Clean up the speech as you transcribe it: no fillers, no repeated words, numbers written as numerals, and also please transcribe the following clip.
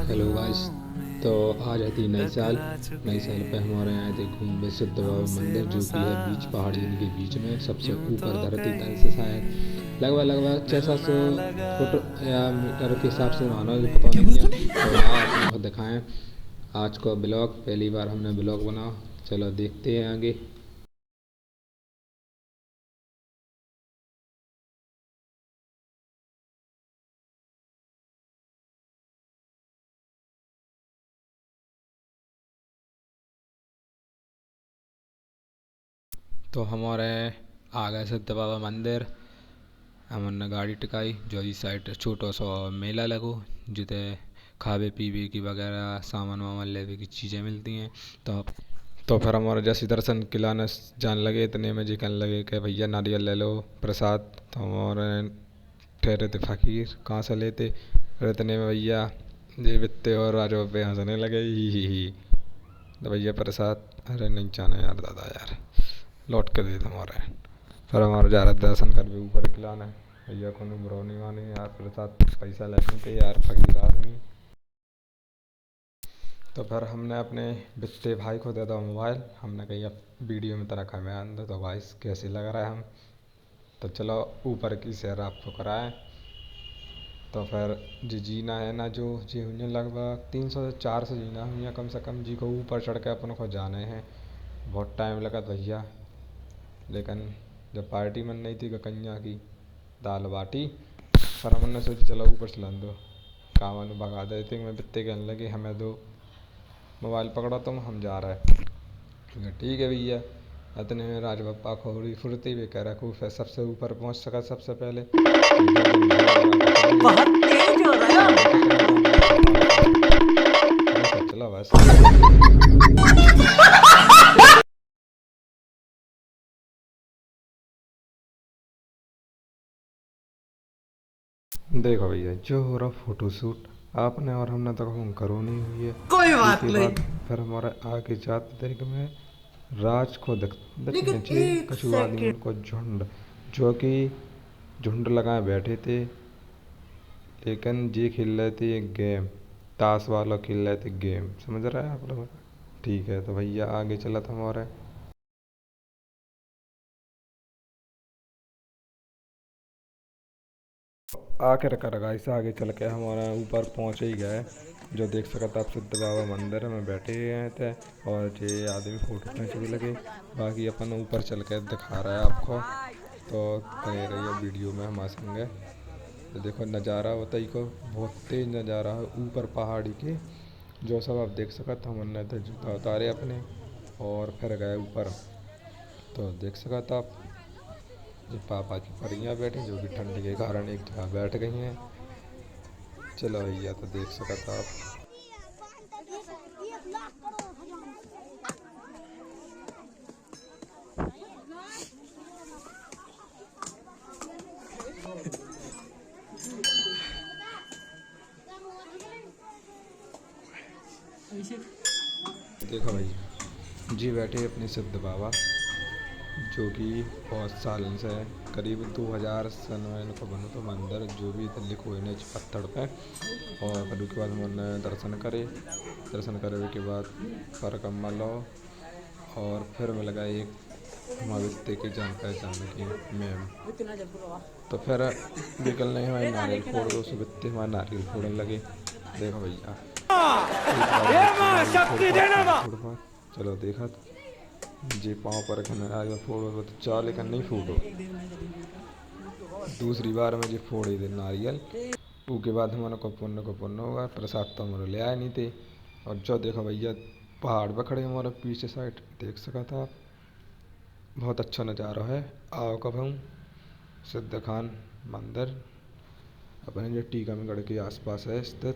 Hello guys. तो आज है थी नई साल पे हमारे यहाँ आए थे घूमने सिद्ध बाबा मंदिर, जो कि है बीच पहाड़ियों के बीच में सबसे ऊपर धरती तल से शायद लगभग 600-700 फुट या मीटर के हिसाब से मानो, जो पता नहीं है। तो आप आपको दिखाएं आज का ब्लॉग। पहली बार हमने ब्लॉग बना, चलो देखते हैं आगे। तो हमारे आ गए सिद्ध बाबा मंदिर। हमने गाड़ी टिकाई, जो इस साइड छोटो सा मेला लगो, जिते खावे पीवे की वगैरह सामान वामान लेवे की चीज़ें मिलती हैं। तो फिर हमारे जैसे दर्शन किलाने जान लगे, इतने में जी कहने लगे कि भैया नारियल ले लो प्रसाद। तो हमारे ठहरे थे फकीर, कहाँ से लेते। फिर इतने में भैया जे बित्ते और राजो पे हंसने लगे, ही। तो भैया प्रसाद, अरे नहीं जाना यार दादा यार, लौट के दे दो हमारे। फिर हमारे जा रहे दर्शन कर भी ऊपर खिलाने, भैया को बुरा नहीं माने यार, प्रसाद पैसा लेने थे यार, फकीर आदमी। तो फिर हमने अपने बित्ते भाई को दे दो मोबाइल, हमने कही अब वीडियो में तरह हमें अंदर तो भाई कैसे लग रहा है हम। तो चलो ऊपर की सैर आपको कराएं। तो फिर जी जीना है ना, जो जी हुई लगभग 300 से 400 जीना हुई कम से कम, जी को ऊपर चढ़ के अपन को जाने हैं। बहुत टाइम लगा भैया, लेकिन जब पार्टी मन नहीं थी कन्या की दाल बाटी, पर हमने सोची चलो ऊपर चला दो, कामन भगा देते। मैं बित्ते कहने लगे हमें दो मोबाइल, पकड़ो तुम, हम जा रहे हैं। ठीक है भैया। इतने में राज बप्पा खोड़ी फुर्ती भी कह रहा खूब सबसे ऊपर पहुंच सका सबसे पहले। बहुत तेज हो रहा है। चलो बस। देखो भैया जो हो रहा फोटोशूट आपने और हमने तो करो नहीं हुई है, कोई बात नहीं। फिर हमारे आगे जाते तरीके में राज को देखने चाहिए कछु आदमी को झुंड, जो कि झुंड लगाए बैठे थे, लेकिन जी खेल रहे थे एक गेम, ताश वाला खेल रहे थे गेम, समझ रहे हैं आप लोग। ठीक है, तो भैया आगे चला था हमारे। आखिरकार गाइस आगे चल के हमारा ऊपर पहुँच ही गए। जो देख सकते आप सिद्ध बाबा मंदिर में बैठे हुए थे, और ये आदमी फोटो खींच भी लगे। बाकी अपन ऊपर चल के दिखा रहा है आपको, तो बने रहिए वीडियो में हमारे संगे। तो देखो नज़ारा होता ही को बहुत तेज नज़ारा है ऊपर पहाड़ी के, जो सब आप देख सकते हमने तो जूता उतारे अपने और फिर गए ऊपर। तो देख सकते आप जो पापा की परियां बैठी, जो कि ठंडी के कारण एक जगह बैठ गई हैं। चलो भैया, तो देख सकते आप। देखो भैया जी बैठे अपने सिद्ध बाबा, जो कि बहुत साल से करीब 2000 सन में इनको बनो तो मंदिर, जो भी लिखो इन्हें पत्थर पे। और फिर उसके बाद हमने दर्शन करे के बाद परिक्रमा लो, और फिर मिल गया एक हमारे की जान पहचान की मैम। तो फिर निकलने हमारे नारियल फोड़ दो, उस बित्ते हमारे नारियल फोड़ने लगे। देखो भैया चलो देखा जी पाँव पर नारियल फोड़ो तो चाह, लेकिन नहीं फूटो। दूसरी बार में जी फोड़ी दे नारियल, उसके बाद हमारे को पुण्य होगा। प्रसाद तो हमारे ले आए नहीं थे। और जो देखो भैया पहाड़ पर खड़े हमारे पीछे साइड देख सका था आप, बहुत अच्छा नज़ारा है। आओ कब हम सिद्ध खान मंदिर अपने जो टीकमगढ़ के आसपास है स्थित।